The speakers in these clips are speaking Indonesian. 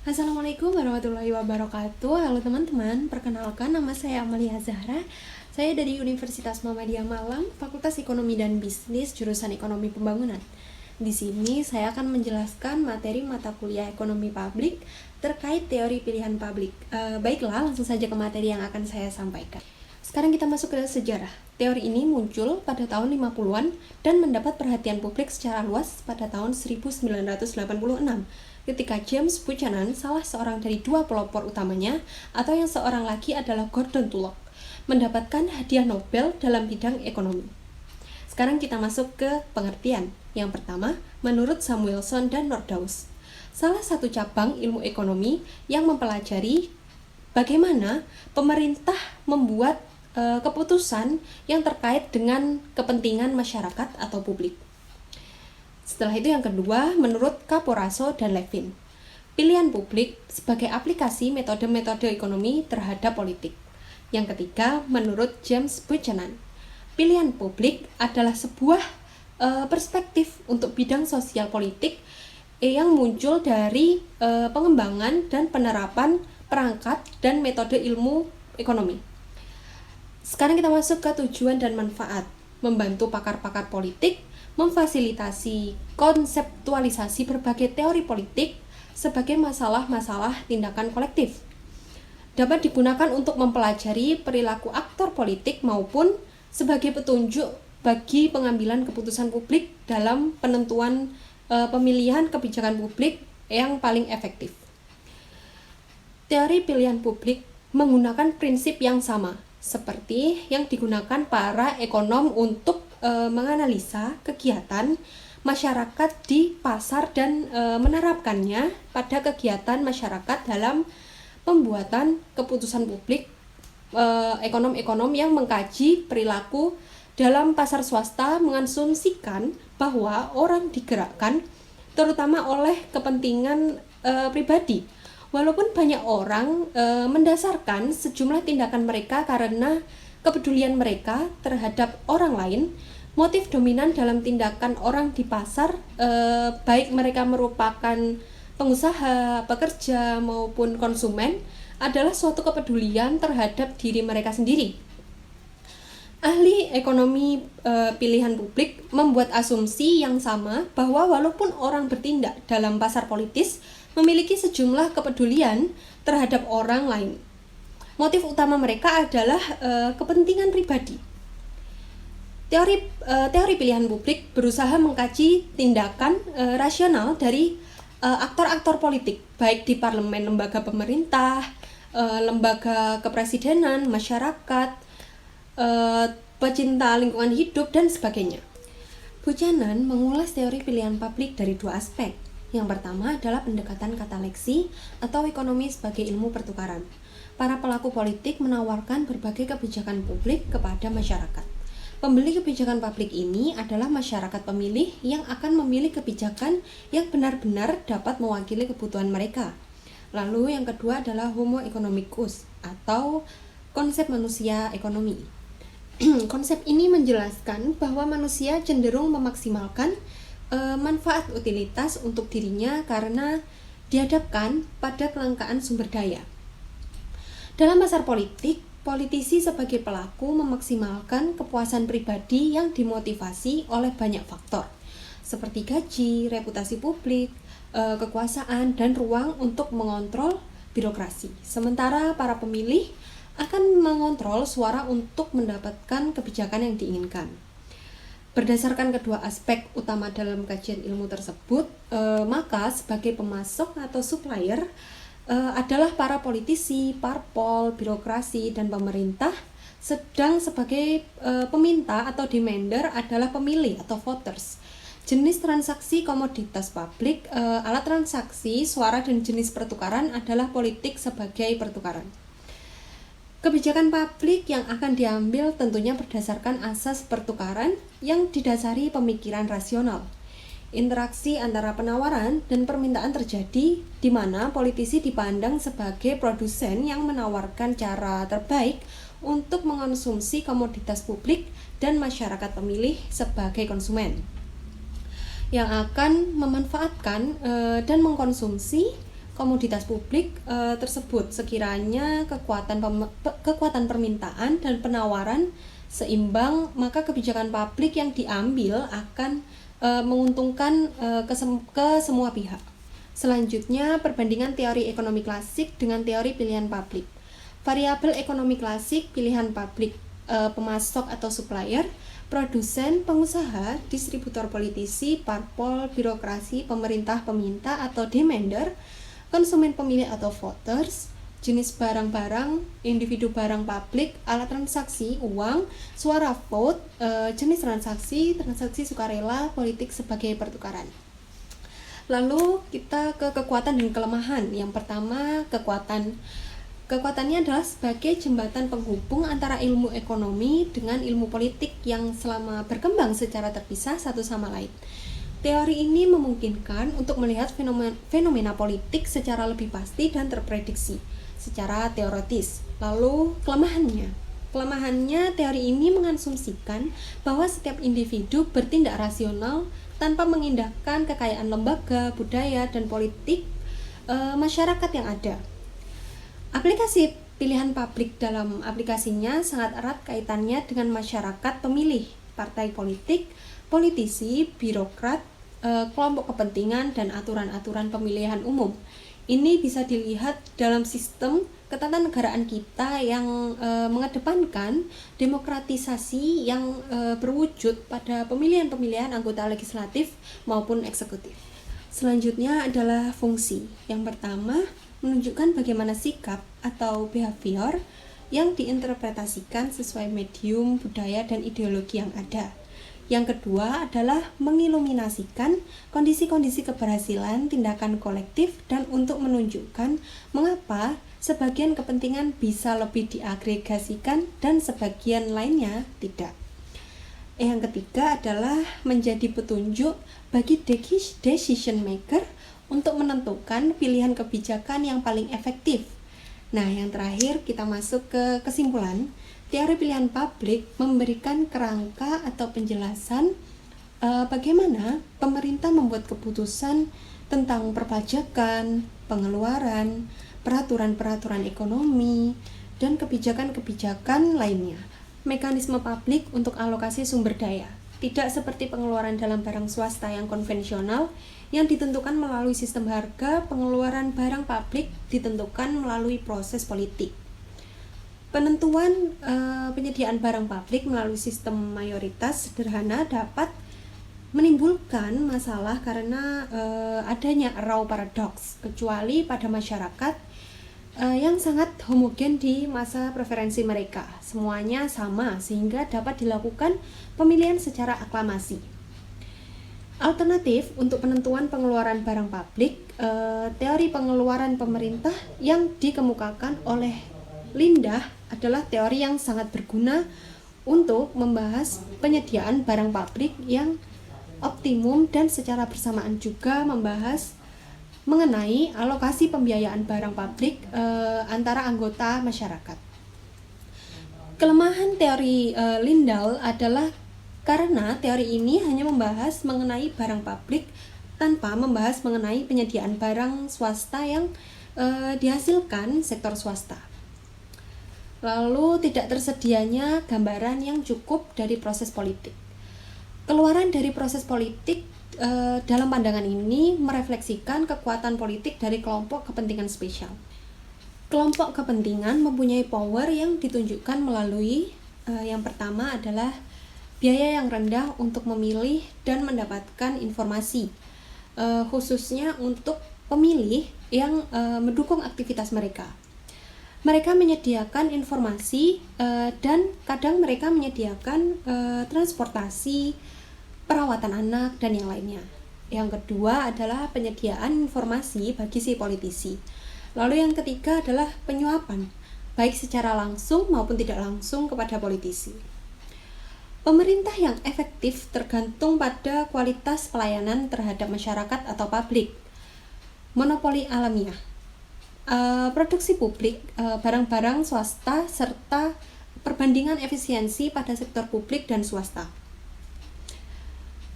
Assalamualaikum warahmatullahi wabarakatuh. Halo teman-teman, perkenalkan nama saya Amalia Zahra. Saya dari Universitas Muhammadiyah Malang, Fakultas Ekonomi dan Bisnis, jurusan Ekonomi Pembangunan. Di sini saya akan menjelaskan materi mata kuliah Ekonomi Publik terkait teori pilihan publik. Baiklah, langsung saja ke materi yang akan saya sampaikan. Sekarang kita masuk ke sejarah. Teori ini muncul pada tahun 50-an dan mendapat perhatian publik secara luas pada tahun 1986 ketika James Buchanan, salah seorang dari dua pelopor utamanya, atau yang seorang lagi adalah Gordon Tullock, mendapatkan hadiah Nobel dalam bidang ekonomi. Sekarang kita masuk ke pengertian. Yang pertama, menurut Samuelson dan Nordhaus, salah satu cabang ilmu ekonomi yang mempelajari bagaimana pemerintah membuat keputusan yang terkait dengan kepentingan masyarakat atau publik. Setelah itu yang kedua, menurut Caporaso dan Levin, pilihan publik sebagai aplikasi metode-metode ekonomi terhadap politik. Yang ketiga, menurut James Buchanan, pilihan publik adalah sebuah perspektif untuk bidang sosial politik yang muncul dari pengembangan dan penerapan perangkat dan metode ilmu ekonomi. Sekarang kita masuk ke tujuan dan manfaat, membantu pakar-pakar politik memfasilitasi konseptualisasi berbagai teori politik sebagai masalah-masalah tindakan kolektif. Dapat digunakan untuk mempelajari perilaku aktor politik maupun sebagai petunjuk bagi pengambilan keputusan publik dalam penentuan pemilihan kebijakan publik yang paling efektif. Teori pilihan publik menggunakan prinsip yang sama seperti yang digunakan para ekonom untuk menganalisa kegiatan masyarakat di pasar dan menerapkannya pada kegiatan masyarakat dalam pembuatan keputusan publik. Ekonom-ekonom yang mengkaji perilaku dalam pasar swasta mengasumsikan bahwa orang digerakkan terutama oleh kepentingan pribadi, walaupun banyak orang mendasarkan sejumlah tindakan mereka karena kepedulian mereka terhadap orang lain. Motif dominan dalam tindakan orang di pasar, baik mereka merupakan pengusaha, pekerja, maupun konsumen, adalah suatu kepedulian terhadap diri mereka sendiri. Ahli ekonomi pilihan publik membuat asumsi yang sama bahwa walaupun orang bertindak dalam pasar politis memiliki sejumlah kepedulian terhadap orang lain, motif utama mereka adalah kepentingan pribadi. Teori pilihan publik berusaha mengkaji tindakan rasional dari aktor-aktor politik, baik di parlemen, lembaga pemerintah, lembaga kepresidenan, masyarakat, pecinta lingkungan hidup, dan sebagainya. Buchanan mengulas teori pilihan publik dari dua aspek. Yang pertama adalah pendekatan kataleksi atau ekonomi sebagai ilmu pertukaran. Para pelaku politik menawarkan berbagai kebijakan publik kepada masyarakat. Pembeli kebijakan publik ini adalah masyarakat pemilih yang akan memilih kebijakan yang benar-benar dapat mewakili kebutuhan mereka. Lalu yang kedua adalah homo economicus atau konsep manusia ekonomi. Konsep ini menjelaskan bahwa manusia cenderung memaksimalkan manfaat utilitas untuk dirinya karena dihadapkan pada kelangkaan sumber daya. Dalam pasar politik, politisi sebagai pelaku memaksimalkan kepuasan pribadi yang dimotivasi oleh banyak faktor, seperti gaji, reputasi publik, kekuasaan, dan ruang untuk mengontrol birokrasi. Sementara para pemilih akan mengontrol suara untuk mendapatkan kebijakan yang diinginkan. Berdasarkan kedua aspek utama dalam kajian ilmu tersebut, maka sebagai pemasok atau supplier adalah para politisi, parpol, birokrasi, dan pemerintah, sedang sebagai peminta atau demander adalah pemilih atau voters. Jenis transaksi komoditas publik, alat transaksi, suara, dan jenis pertukaran adalah politik sebagai pertukaran. Kebijakan publik yang akan diambil tentunya berdasarkan asas pertukaran yang didasari pemikiran rasional. Interaksi antara penawaran dan permintaan terjadi di mana politisi dipandang sebagai produsen yang menawarkan cara terbaik untuk mengonsumsi komoditas publik dan masyarakat pemilih sebagai konsumen yang akan memanfaatkan dan mengkonsumsi komoditas publik tersebut sekiranya kekuatan permintaan dan penawaran seimbang, maka kebijakan publik yang diambil akan menguntungkan ke semua pihak. Selanjutnya, perbandingan teori ekonomi klasik dengan teori pilihan publik. Variabel ekonomi klasik, pilihan publik, pemasok atau supplier, produsen, pengusaha, distributor, politisi, parpol, birokrasi, pemerintah, peminta atau demander, konsumen, pemilih atau voters, jenis barang-barang, individu barang publik, alat transaksi, uang, suara vote, jenis transaksi sukarela, politik sebagai pertukaran. Lalu kita ke kekuatan dan kelemahan. Yang pertama, kekuatannya adalah sebagai jembatan penghubung antara ilmu ekonomi dengan ilmu politik yang selama berkembang secara terpisah satu sama lain. Teori ini memungkinkan untuk melihat fenomena politik secara lebih pasti dan terprediksi secara teoritis. Lalu kelemahannya teori ini mengasumsikan bahwa setiap individu bertindak rasional tanpa mengindahkan kekayaan lembaga, budaya, dan politik masyarakat yang ada. Aplikasi pilihan publik dalam aplikasinya sangat erat kaitannya dengan masyarakat pemilih, partai politik, politisi, birokrat, kelompok kepentingan, dan aturan-aturan pemilihan umum. Ini bisa dilihat dalam sistem ketatanegaraan kita yang mengedepankan demokratisasi yang berwujud pada pemilihan-pemilihan anggota legislatif maupun eksekutif. Selanjutnya adalah fungsi. Yang pertama, menunjukkan bagaimana sikap atau behavior yang diinterpretasikan sesuai medium, budaya, dan ideologi yang ada. Yang kedua adalah mengiluminasikan kondisi-kondisi keberhasilan tindakan kolektif dan untuk menunjukkan mengapa sebagian kepentingan bisa lebih diagregasikan dan sebagian lainnya tidak. Yang ketiga adalah menjadi petunjuk bagi decision maker untuk menentukan pilihan kebijakan yang paling efektif. Nah, yang terakhir kita masuk ke kesimpulan. Teori pilihan publik memberikan kerangka atau penjelasan bagaimana pemerintah membuat keputusan tentang perpajakan, pengeluaran, peraturan-peraturan ekonomi, dan kebijakan-kebijakan lainnya. Mekanisme publik untuk alokasi sumber daya, tidak seperti pengeluaran dalam barang swasta yang konvensional yang ditentukan melalui sistem harga. Pengeluaran barang publik ditentukan melalui proses politik. Penentuan penyediaan barang publik melalui sistem mayoritas sederhana dapat menimbulkan masalah karena adanya raw paradox, kecuali pada masyarakat yang sangat homogen di masa preferensi mereka. Semuanya sama sehingga dapat dilakukan pemilihan secara aklamasi. Alternatif untuk penentuan pengeluaran barang publik, teori pengeluaran pemerintah yang dikemukakan oleh Lindah adalah teori yang sangat berguna untuk membahas penyediaan barang publik yang optimum dan secara bersamaan juga membahas mengenai alokasi pembiayaan barang publik antara anggota masyarakat. Kelemahan teori Lindahl adalah karena teori ini hanya membahas mengenai barang publik tanpa membahas mengenai penyediaan barang swasta yang dihasilkan sektor swasta. Lalu tidak tersedianya gambaran yang cukup dari proses politik. Keluaran dari proses politik dalam pandangan ini merefleksikan kekuatan politik dari kelompok kepentingan spesial. Kelompok kepentingan mempunyai power yang ditunjukkan melalui yang pertama adalah biaya yang rendah untuk memilih dan mendapatkan informasi, khususnya untuk pemilih yang mendukung aktivitas mereka. Mereka menyediakan informasi dan kadang mereka menyediakan transportasi, perawatan anak, dan yang lainnya. Yang kedua adalah penyediaan informasi bagi si politisi. Lalu yang ketiga adalah penyuapan, baik secara langsung maupun tidak langsung kepada politisi. Pemerintah yang efektif tergantung pada kualitas pelayanan terhadap masyarakat atau publik. Monopoli alamiah. Produksi publik, barang-barang swasta, serta perbandingan efisiensi pada sektor publik dan swasta.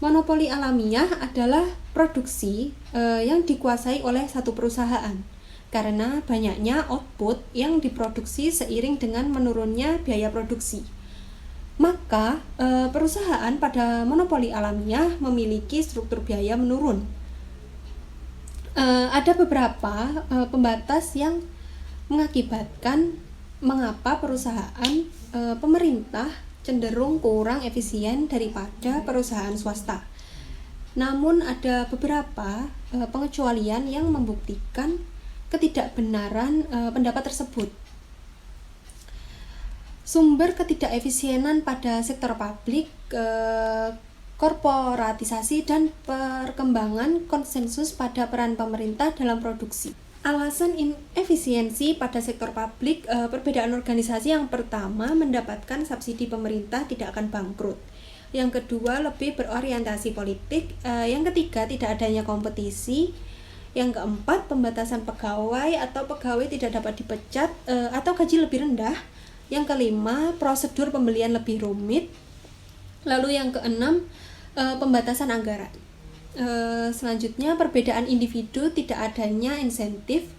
Monopoli alamiah adalah produksi yang dikuasai oleh satu perusahaan. karena banyaknya output yang diproduksi seiring dengan menurunnya biaya produksi. Maka perusahaan pada monopoli alamiah memiliki struktur biaya menurun. Ada beberapa pembatas yang mengakibatkan mengapa perusahaan pemerintah cenderung kurang efisien daripada perusahaan swasta. Namun ada beberapa pengecualian yang membuktikan ketidakbenaran pendapat tersebut. Sumber ketidakefisienan pada sektor publik, korporatisasi, dan perkembangan konsensus pada peran pemerintah dalam produksi. Alasan inefisiensi pada sektor publik, perbedaan organisasi. Yang pertama, mendapatkan subsidi pemerintah tidak akan bangkrut. Yang kedua, lebih berorientasi politik. Yang ketiga, tidak adanya kompetisi. Yang keempat, pembatasan pegawai atau pegawai tidak dapat dipecat atau gaji lebih rendah. Yang kelima, prosedur pembelian lebih rumit. Lalu yang keenam, pembatasan anggaran. Selanjutnya, perbedaan individu, tidak adanya insentif,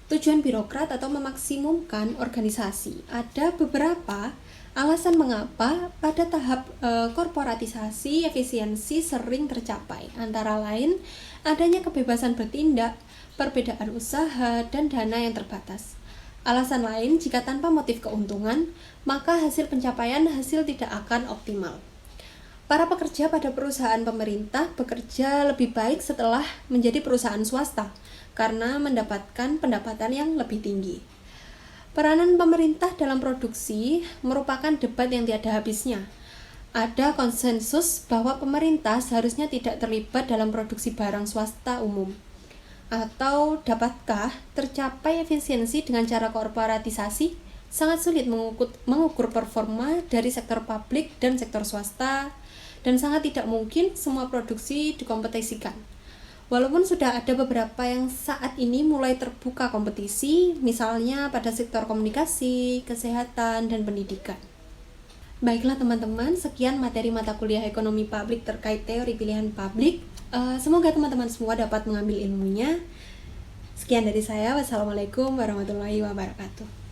tujuan birokrat atau memaksimumkan organisasi. Ada beberapa alasan mengapa pada tahap korporatisasi efisiensi sering tercapai, antara lain adanya kebebasan bertindak, perbedaan usaha, dan dana yang terbatas. Alasan lain, jika tanpa motif keuntungan, maka hasil pencapaian tidak akan optimal. Para pekerja pada perusahaan pemerintah bekerja lebih baik setelah menjadi perusahaan swasta karena mendapatkan pendapatan yang lebih tinggi. Peranan pemerintah dalam produksi merupakan debat yang tiada habisnya. Ada konsensus bahwa pemerintah seharusnya tidak terlibat dalam produksi barang swasta umum. Atau dapatkah tercapai efisiensi dengan cara korporatisasi? Sangat sulit mengukur performa dari sektor publik dan sektor swasta, dan sangat tidak mungkin semua produksi dikompetisikan. Walaupun sudah ada beberapa yang saat ini mulai terbuka kompetisi, misalnya pada sektor komunikasi, kesehatan, dan pendidikan. Baiklah teman-teman, sekian materi mata kuliah ekonomi publik terkait teori pilihan publik. Semoga teman-teman semua dapat mengambil ilmunya. Sekian dari saya, wassalamualaikum warahmatullahi wabarakatuh.